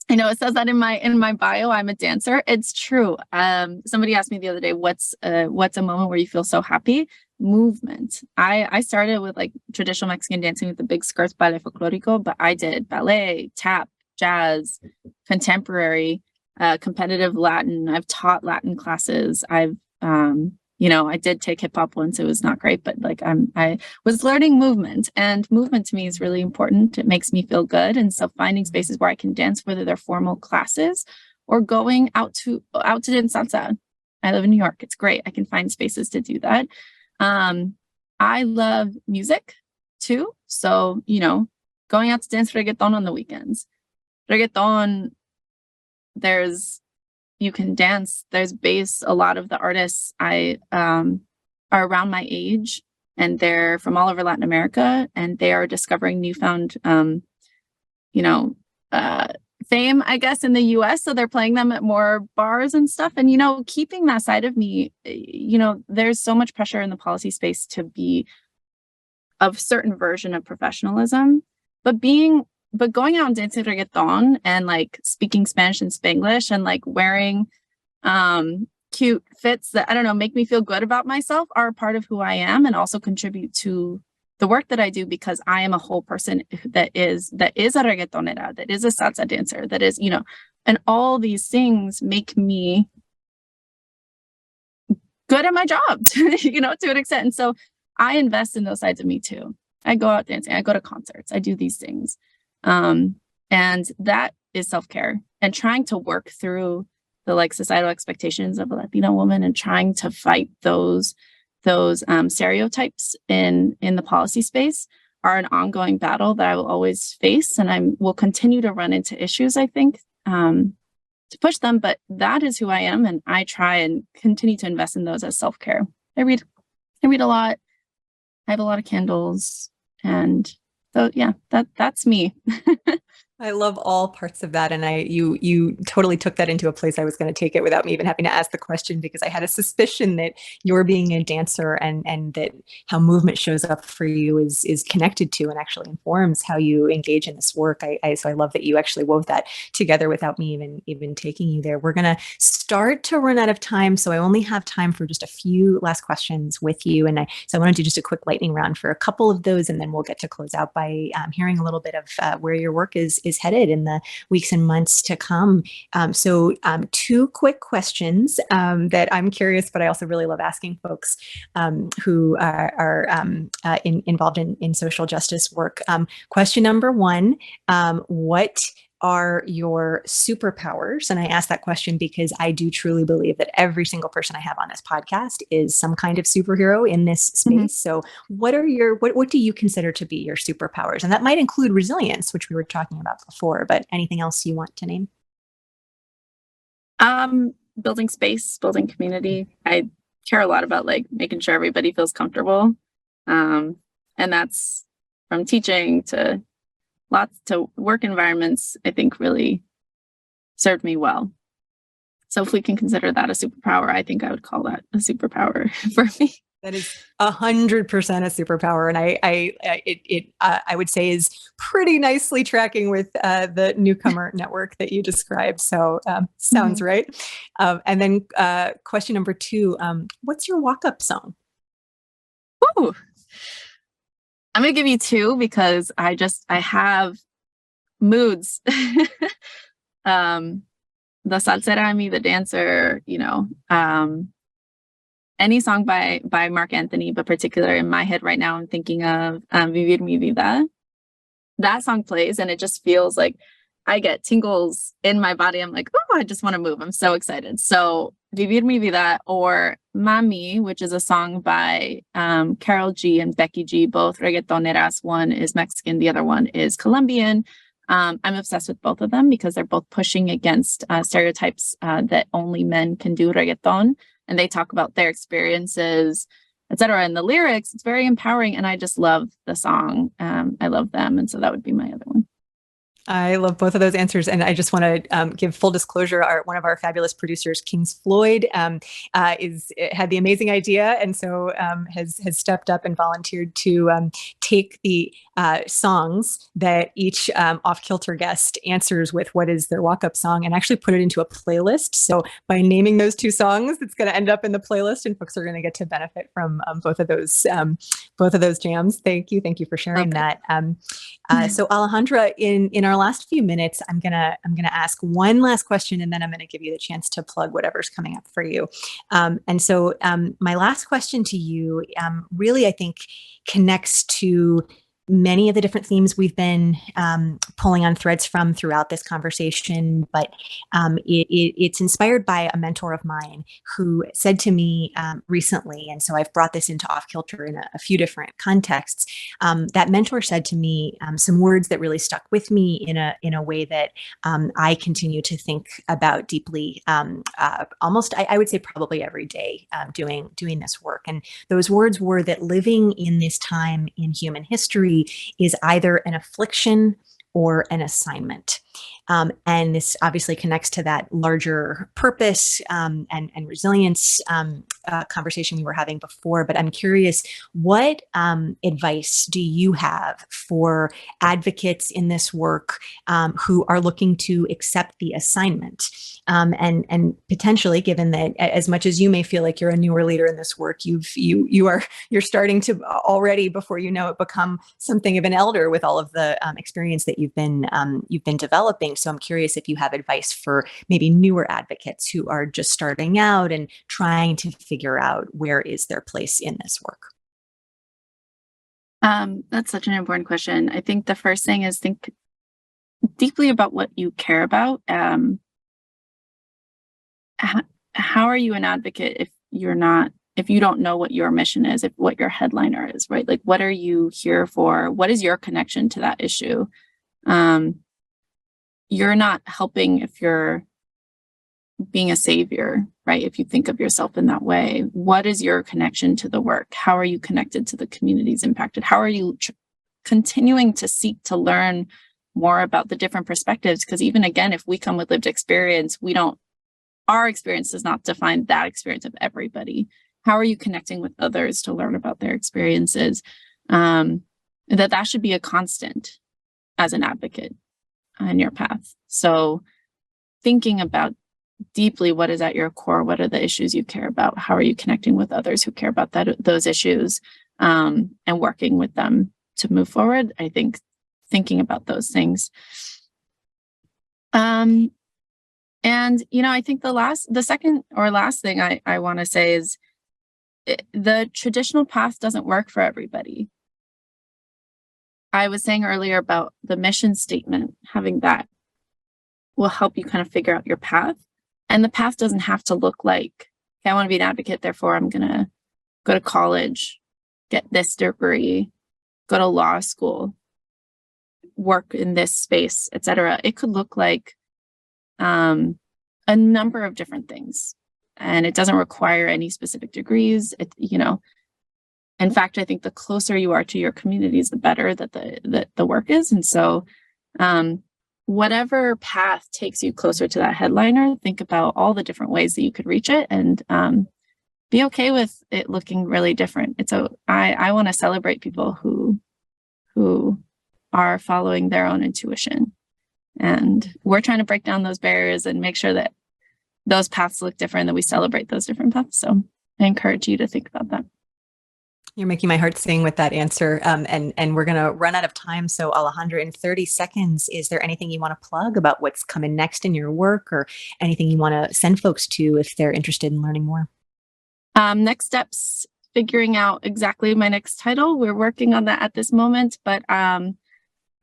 I know it says that in my bio, I'm a dancer. It's true. Somebody asked me the other day, what's a moment where you feel so happy? Movement. I started with like traditional Mexican dancing with the big skirts, ballet folklorico, but I did ballet, tap, jazz, contemporary, competitive Latin. I've taught Latin classes. I did take hip hop once. It was not great, but I was learning movement, and movement to me is really important. It makes me feel good. And so finding spaces where I can dance, whether they're formal classes or going out to dance salsa. I live in New York. It's great. I can find spaces to do that. I love music too. So, going out to dance reggaeton on the weekends. Reggaeton, there's you can dance. There's bass. A lot of the artists I are around my age, and they're from all over Latin America, and they are discovering newfound, fame, I guess, in the US. So they're playing them at more bars and stuff. And, keeping that side of me, there's so much pressure in the policy space to be of certain version of professionalism, but going out and dancing reggaeton and like speaking Spanish and Spanglish and like wearing cute fits that, I don't know, make me feel good about myself are a part of who I am, and also contribute to the work that I do, because I am a whole person that is a reggaetonera, that is a salsa dancer, that is, and all these things make me good at my job, to an extent. And so I invest in those sides of me too. I go out dancing, I go to concerts, I do these things. And that is self-care, and trying to work through the like societal expectations of a Latina woman, and trying to fight those stereotypes in the policy space are an ongoing battle that I will always face, and I will continue to run into issues, I think, to push them. But that is who I am, and I try and continue to invest in those as self-care. I read a lot. I have a lot of candles, and so yeah, that's me. I love all parts of that. And you totally took that into a place I was going to take it without me even having to ask the question, because I had a suspicion that you're being a dancer and that how movement shows up for you is connected to and actually informs how you engage in this work. So I love that you actually wove that together without me even taking you there. We're going to start to run out of time. So I only have time for just a few last questions with you. So I want to do just a quick lightning round for a couple of those, and then we'll get to close out by hearing a little bit of where your work is headed in the weeks and months to come. So two quick questions that I'm curious, but I also really love asking folks who are involved in social justice work. Question number one, what are your superpowers? And I ask that question because I do truly believe that every single person I have on this podcast is some kind of superhero in this space. Mm-hmm. So what do you consider to be your superpowers? And that might include resilience, which we were talking about before, but anything else you want to name? Building space, building community. I care a lot about like making sure everybody feels comfortable. And that's from teaching to lots to work environments, I think really served me well. So if we can consider that a superpower, I think I would call that a superpower for me. That is 100% a superpower. And I would say is pretty nicely tracking with the Newcomer Network that you described. So sounds mm-hmm. right. And then question number two, what's your walk-up song? Ooh. I'm going to give you two because I have moods. The salsera in me, the dancer, any song by Mark Anthony, but particular in my head right now, I'm thinking of Vivir mi vida. That song plays and it just feels like I get tingles in my body. I'm like, oh, I just want to move. I'm so excited. So Vivir mi vida, or Mami, which is a song by Carol G and Becky G, both reggaetoneras. One is Mexican, the other one is Colombian. I'm obsessed with both of them because they're both pushing against stereotypes that only men can do reggaeton. And they talk about their experiences, etc. And the lyrics, it's very empowering. And I just love the song. I love them. And so that would be my other one. I love both of those answers. And I just want to give full disclosure. One of our fabulous producers, Kings Floyd, had the amazing idea. And so has stepped up and volunteered to take the songs that each Off-Kilter guest answers with what is their walk-up song and actually put it into a playlist. So by naming those two songs, it's going to end up in the playlist and folks are going to get to benefit from both of those jams. Thank you for sharing that. So Alejandra, in our last few minutes, I'm gonna ask one last question, and then I'm gonna give you the chance to plug whatever's coming up for you. And so my last question to you really, I think, connects to many of the different themes we've been pulling on threads from throughout this conversation, but it's inspired by a mentor of mine who said to me recently, and so I've brought this into Off-Kilter in a few different contexts. That mentor said to me some words that really stuck with me in a way that I continue to think about deeply, almost I would say probably every day doing this work. And those words were that living in this time in human history is either an affliction or an assignment. And this obviously connects to that larger purpose and resilience conversation we were having before. But I'm curious, what advice do you have for advocates in this work who are looking to accept the assignment? And potentially, given that as much as you may feel like you're a newer leader in this work, you're starting to already, before you know it, become something of an elder with all of the experience that you've been developing. So I'm curious if you have advice for maybe newer advocates who are just starting out and trying to figure out where is their place in this work. That's such an important question. I think the first thing is think deeply about what you care about. How are you an advocate if you don't know what your mission is, if what your headliner is, right? Like, what are you here for? What is your connection to that issue? You're not helping if you're being a savior, right? If you think of yourself in that way, what is your connection to the work? How are you connected to the communities impacted? How are you continuing to seek to learn more about the different perspectives? Because even again, if we come with lived experience, our experience does not define that experience of everybody. How are you connecting with others to learn about their experiences? That should be a constant as an advocate in your path. So thinking about deeply what is at your core, what are the issues you care about? How are you connecting with others who care about those issues and working with them to move forward? I think thinking about those things. And, I think the second or last thing I want to say is the traditional path doesn't work for everybody. I was saying earlier about the mission statement, having that will help you kind of figure out your path. And the path doesn't have to look like, okay, I want to be an advocate, therefore I'm going to go to college, get this degree, go to law school, work in this space, etc. It could look like a number of different things. And it doesn't require any specific degrees. In fact, I think the closer you are to your communities, the better that the work is. And so whatever path takes you closer to that headliner, think about all the different ways that you could reach it and be okay with it looking really different. I want to celebrate people who are following their own intuition. And we're trying to break down those barriers and make sure that those paths look different, that we celebrate those different paths. So I encourage you to think about that. You're making my heart sing with that answer. And we're going to run out of time. So Alejandra, in 30 seconds, is there anything you want to plug about what's coming next in your work or anything you want to send folks to if they're interested in learning more? Next steps, figuring out exactly my next title. We're working on that at this moment, but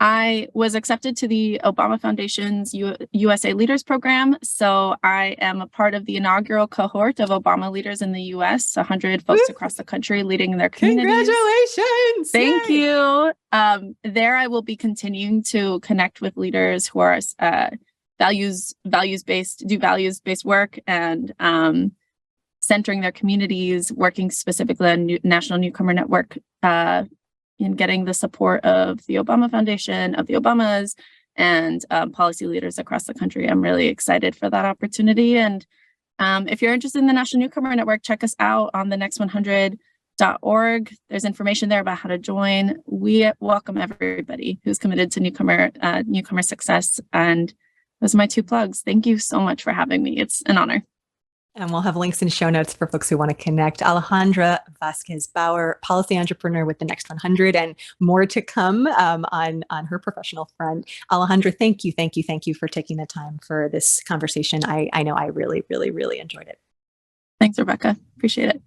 I was accepted to the Obama Foundation's USA Leaders Program. So I am a part of the inaugural cohort of Obama leaders in the US, 100 folks across the country leading their communities. Congratulations! Thank you. There I will be continuing to connect with leaders who are values-based work and centering their communities, working specifically on National Newcomer Network in getting the support of the Obama Foundation, of the Obamas, and policy leaders across the country. I'm really excited for that opportunity. And if you're interested in the National Newcomer Network, check us out on thenext100.org. There's information there about how to join. We welcome everybody who's committed to newcomer success. And those are my two plugs. Thank you so much for having me. It's an honor. And we'll have links in show notes for folks who want to connect. Alejandra Vazquez-Baur, policy entrepreneur with the Next 100, and more to come on her professional front. Alejandra, thank you for taking the time for this conversation. I know I really, really, really enjoyed it. Thanks, Rebecca. Appreciate it.